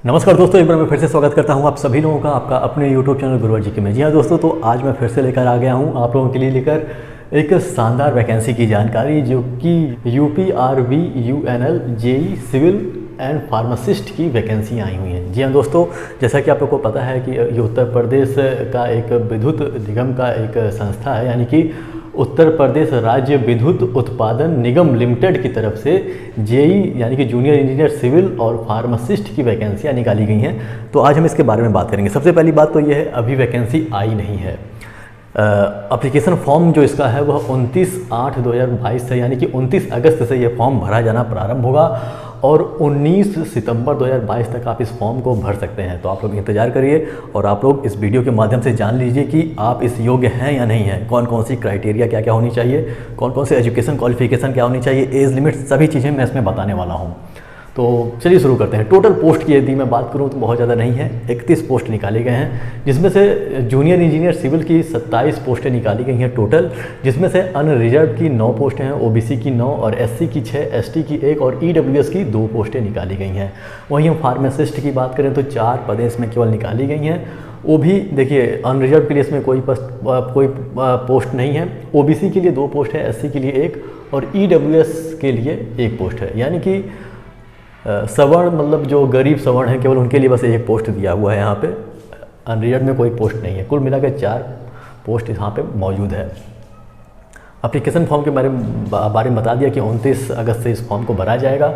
नमस्कार दोस्तों, एक बार मैं फिर से स्वागत करता हूं आप सभी लोगों का आपका अपने YouTube चैनल गुरुवर जी के में। जी हाँ दोस्तों, तो आज मैं फिर से लेकर आ गया हूं आप लोगों के लिए लेकर एक शानदार वैकेंसी की जानकारी, जो कि UPRV UNL JEE civil and pharmacist की वैकेंसी आई हुई हैं। जी हाँ दोस्तों, जैसा कि आप लोग को पता है कि ये उत्तर प्रदेश का एक विद्युत निगम का एक संस्था है, यानी कि उत्तर प्रदेश राज्य विद्युत उत्पादन निगम लिमिटेड की तरफ से जेई यानी कि जूनियर इंजीनियर सिविल और फार्मासिस्ट की वैकेंसियाँ निकाली गई हैं। तो आज हम इसके बारे में बात करेंगे। सबसे पहली बात तो ये है, अभी वैकेंसी आई नहीं है। एप्लीकेशन फॉर्म जो इसका है वह 29/8/2022 से यानी कि 29 अगस्त से ये फॉर्म भरा जाना प्रारंभ होगा और 19 सितंबर 2022 तक आप इस फॉर्म को भर सकते हैं। तो आप लोग इंतजार करिए और आप लोग इस वीडियो के माध्यम से जान लीजिए कि आप इस योग्य हैं या नहीं हैं, कौन कौन सी क्राइटेरिया क्या क्या होनी चाहिए, कौन कौन से एजुकेशन क्वालिफिकेशन क्या होनी चाहिए, एज लिमिट, सभी चीज़ें मैं इसमें बताने वाला हूँ। तो चलिए शुरू करते हैं। टोटल पोस्ट की यदि मैं बात करूं तो बहुत ज़्यादा नहीं है, 31 पोस्ट निकाले गए हैं, जिसमें से जूनियर इंजीनियर सिविल की 27 पोस्टें निकाली गई हैं टोटल, जिसमें से अनरिजर्व की 9 पोस्टें हैं, ओबीसी की 9 और एससी की 6, एसटी की 1 और ईडब्ल्यूएस की 2 पोस्टें निकाली गई हैं। वहीं हम फार्मासिस्ट की बात करें तो 4 पदें इसमें केवल निकाली गई हैं। वो भी देखिए, अनरिजर्व के लिए इसमें कोई पोस्ट नहीं है, ओबीसी के लिए 2 पोस्ट है, एससी के लिए 1 और ईडब्ल्यूएस के लिए 1 पोस्ट है। यानी कि सवर्ण मतलब जो गरीब सवर्ण है, केवल उनके लिए बस 1 पोस्ट दिया हुआ है यहाँ पे। अनरिजर्व में कोई पोस्ट नहीं है। कुल मिलाकर 4 पोस्ट यहाँ पे मौजूद है। एप्लीकेशन फॉर्म के बारे में बता दिया कि 29 अगस्त से इस फॉर्म को भरा जाएगा।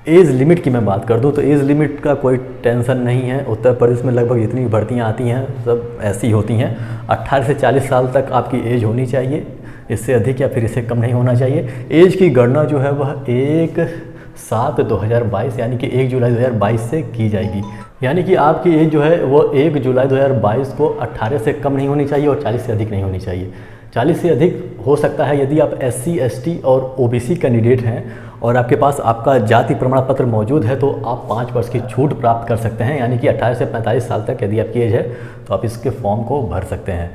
एज लिमिट की मैं बात कर दूं तो एज लिमिट का कोई टेंशन नहीं है। उत्तर प्रदेश में लगभग जितनी भर्तियाँ आती हैं सब ऐसी होती हैं। 18 से 40 साल तक आपकी एज होनी चाहिए, इससे अधिक या फिर इससे कम नहीं होना चाहिए। एज की गणना जो है वह 1/7/2022 यानी कि 1 जुलाई 2022 से की जाएगी। यानी कि आपकी एज जो है वो 1 जुलाई 2022 को 18 से कम नहीं होनी चाहिए और 40 से अधिक नहीं होनी चाहिए। 40 से अधिक हो सकता है यदि आप SC ST और OBC कैंडिडेट हैं और आपके पास आपका जाति प्रमाण पत्र मौजूद है, तो आप 5 वर्ष की छूट प्राप्त कर सकते हैं। यानी कि 18 से 45 साल तक यदि आपकी एज है तो आप इसके फॉर्म को भर सकते हैं।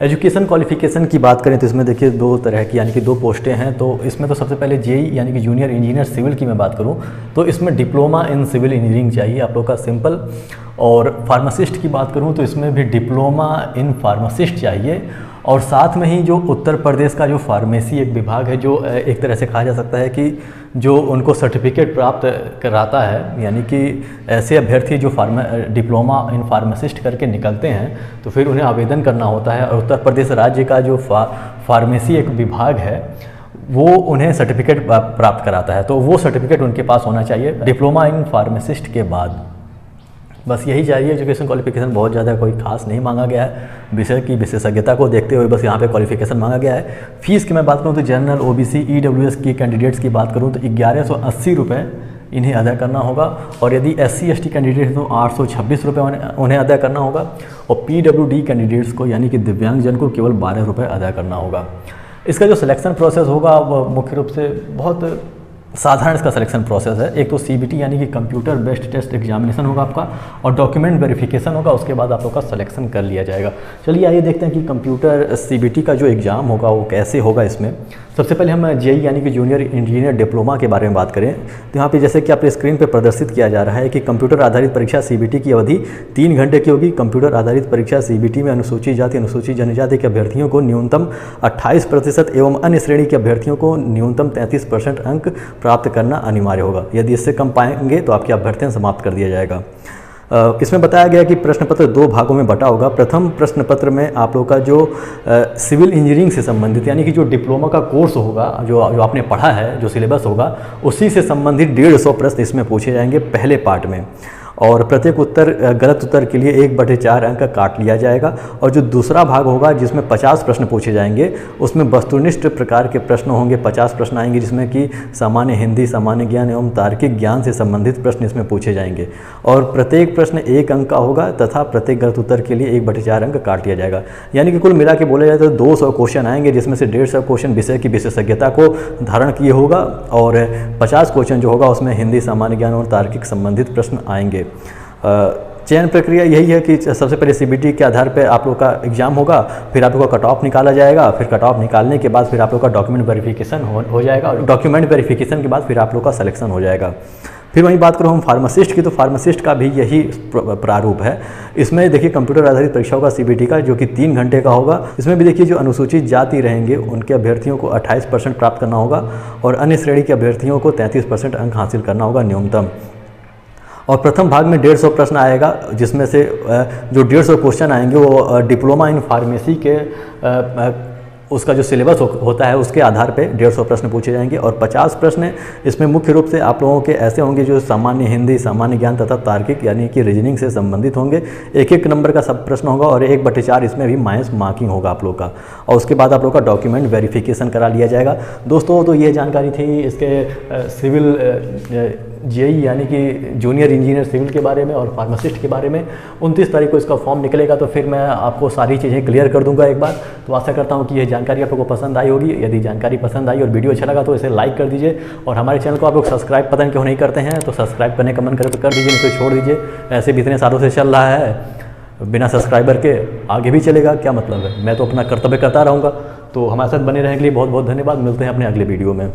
एजुकेशन क्वालिफिकेशन की बात करें तो इसमें देखिए 2 तरह की यानी कि 2 पोस्टें हैं। तो इसमें तो सबसे पहले जेई यानी कि जूनियर इंजीनियर सिविल की मैं बात करूं तो इसमें डिप्लोमा इन सिविल इंजीनियरिंग चाहिए आप लोग का, सिंपल। और फार्मासिस्ट की बात करूं तो इसमें भी डिप्लोमा इन फार्मासिस्ट चाहिए। और साथ में ही जो उत्तर प्रदेश का जो फार्मेसी एक विभाग है, जो एक तरह से कहा जा सकता है कि जो उनको सर्टिफिकेट प्राप्त कराता है, यानी कि ऐसे अभ्यर्थी जो डिप्लोमा इन फार्मासिस्ट करके निकलते हैं तो फिर उन्हें आवेदन करना होता है। और उत्तर प्रदेश राज्य का जो फार्मेसी एक विभाग है वो उन्हें सर्टिफिकेट प्राप्त कराता है, तो वो सर्टिफिकेट उनके पास होना चाहिए डिप्लोमा इन फार्मासिस्ट के बाद। बस यही चाहिए। एजुकेशन क्वालिफिकेशन बहुत ज़्यादा कोई खास नहीं मांगा गया है, विषय की विशेषज्ञता को देखते हुए बस यहाँ पे क्वालिफिकेशन मांगा गया है। फीस की मैं बात करूँ तो जनरल OBC EWS की कैंडिडेट्स की बात करूँ तो 1180 रुपये इन्हें अदा करना होगा। और यदि SC ST कैंडिडेट हैं तो 826 रुपये उन्हें अदा करना होगा। और PWD कैंडिडेट्स को यानी कि दिव्यांगजन को केवल 12 रुपये अदा करना होगा। इसका जो सिलेक्शन प्रोसेस होगा वह मुख्य रूप से बहुत साधारण इसका सिलेक्शन प्रोसेस है। एक तो CBT यानी कि कंप्यूटर बेस्ड टेस्ट एग्जामिनेशन होगा आपका, और डॉक्यूमेंट वेरिफिकेशन होगा। उसके बाद आप लोग का सिलेक्शन कर लिया जाएगा। चलिए आइए देखते हैं कि कंप्यूटर CBT का जो एग्ज़ाम होगा वो कैसे होगा। इसमें सबसे पहले हम JEE यानी कि जूनियर इंजीनियर डिप्लोमा के बारे में बात करें तो यहाँ पे जैसे कि आपके स्क्रीन पे प्रदर्शित किया जा रहा है कि कंप्यूटर आधारित परीक्षा CBT की अवधि 3 घंटे की होगी। कंप्यूटर आधारित परीक्षा CBT में अनुसूचित जाति अनुसूचित जनजाति के अभ्यर्थियों को न्यूनतम 28% एवं अन्य श्रेणी के अभ्यर्थियों को न्यूनतम 33% अंक प्राप्त करना अनिवार्य होगा। यदि इससे कम पाएंगे तो आपकी अभ्यर्थन समाप्त कर दिया जाएगा। इसमें बताया गया कि प्रश्न पत्र 2 भागों में बटा होगा। प्रथम प्रश्न पत्र में आप लोग का जो सिविल इंजीनियरिंग से संबंधित यानी कि जो डिप्लोमा का कोर्स होगा, जो आपने पढ़ा है, जो सिलेबस होगा, उसी से संबंधित 150 प्रश्न इसमें पूछे जाएंगे पहले पार्ट में। और प्रत्येक गलत उत्तर के लिए 1/4 अंक काट लिया जाएगा। और जो दूसरा भाग होगा जिसमें 50 प्रश्न पूछे जाएंगे, उसमें वस्तुनिष्ठ प्रकार के प्रश्न होंगे। 50 प्रश्न आएंगे जिसमें कि सामान्य हिंदी, सामान्य ज्ञान एवं तार्किक ज्ञान से संबंधित प्रश्न इसमें पूछे जाएंगे। और प्रत्येक प्रश्न 1 अंक का होगा तथा प्रत्येक गलत उत्तर के लिए 1/4 अंक काट लिया जाएगा। यानी कि कुल मिला के बोला जाए तो 200 क्वेश्चन आएंगे, जिसमें से 150 क्वेश्चन विषय की विशेषज्ञता को धारण किए होगा और 50 क्वेश्चन जो होगा उसमें हिंदी, सामान्य ज्ञान और तार्किक संबंधित प्रश्न आएंगे। चयन प्रक्रिया यही है कि सबसे पहले CBT के आधार पर आप लोग का एग्ज़ाम होगा, फिर आप लोग का कट ऑफ निकाला जाएगा, फिर कट ऑफ निकालने के बाद फिर आप लोग का डॉक्यूमेंट वेरिफिकेशन हो जाएगा, और डॉक्यूमेंट वेरिफिकेशन के बाद फिर आप लोग का सिलेक्शन हो जाएगा। फिर वहीं बात करूँ हम फार्मासिस्ट की, तो फार्मासिस्ट का भी यही प्रारूप है। इसमें देखिए कंप्यूटर आधारित परीक्षाओं का CBT का, जो कि 3 घंटे का होगा। इसमें भी देखिए जो अनुसूचित जाति रहेंगे उनके अभ्यर्थियों को 28% प्राप्त करना होगा और अन्य श्रेणी के अभ्यर्थियों को 33% अंक हासिल करना होगा न्यूनतम। और प्रथम भाग में 150 प्रश्न आएगा, जिसमें से जो 150 क्वेश्चन आएंगे वो डिप्लोमा इन फार्मेसी के उसका जो सिलेबस होता है उसके आधार पे 150 प्रश्न पूछे जाएंगे। और 50 प्रश्न इसमें मुख्य रूप से आप लोगों के ऐसे होंगे जो सामान्य हिंदी, सामान्य ज्ञान तथा तार्किक यानी कि रीजनिंग से संबंधित होंगे। 1-1 नंबर का सब प्रश्न होगा और 1/4 इसमें भी माइनस मार्किंग होगा आप लोग का। और उसके बाद आप लोग का डॉक्यूमेंट वेरिफिकेशन करा लिया जाएगा। दोस्तों तो ये जानकारी थी इसके सिविल JEE यानी कि जूनियर इंजीनियर सिविल के बारे में और फार्मासिस्ट के बारे में। 29 तारीख को इसका फॉर्म निकलेगा, तो फिर मैं आपको सारी चीज़ें क्लियर कर दूंगा एक बार। तो आशा करता हूँ कि यह जानकारी आप लोगों को पसंद आई होगी। यदि जानकारी पसंद आई और वीडियो अच्छा लगा तो इसे लाइक कर दीजिए, और हमारे चैनल को आप लोग सब्सक्राइब पता नहीं क्यों नहीं करते हैं, तो सब्सक्राइब करने का मन करे तो कर दीजिए, नहीं तो छोड़ दीजिए। ऐसे भी इतने सालों से चल रहा है, बिना सब्सक्राइबर के आगे भी चलेगा, क्या मतलब है। मैं तो अपना कर्तव्य करता रहूँगा। तो हमारे साथ बने रहने के लिए बहुत बहुत धन्यवाद। मिलते हैं अपने अगले वीडियो में।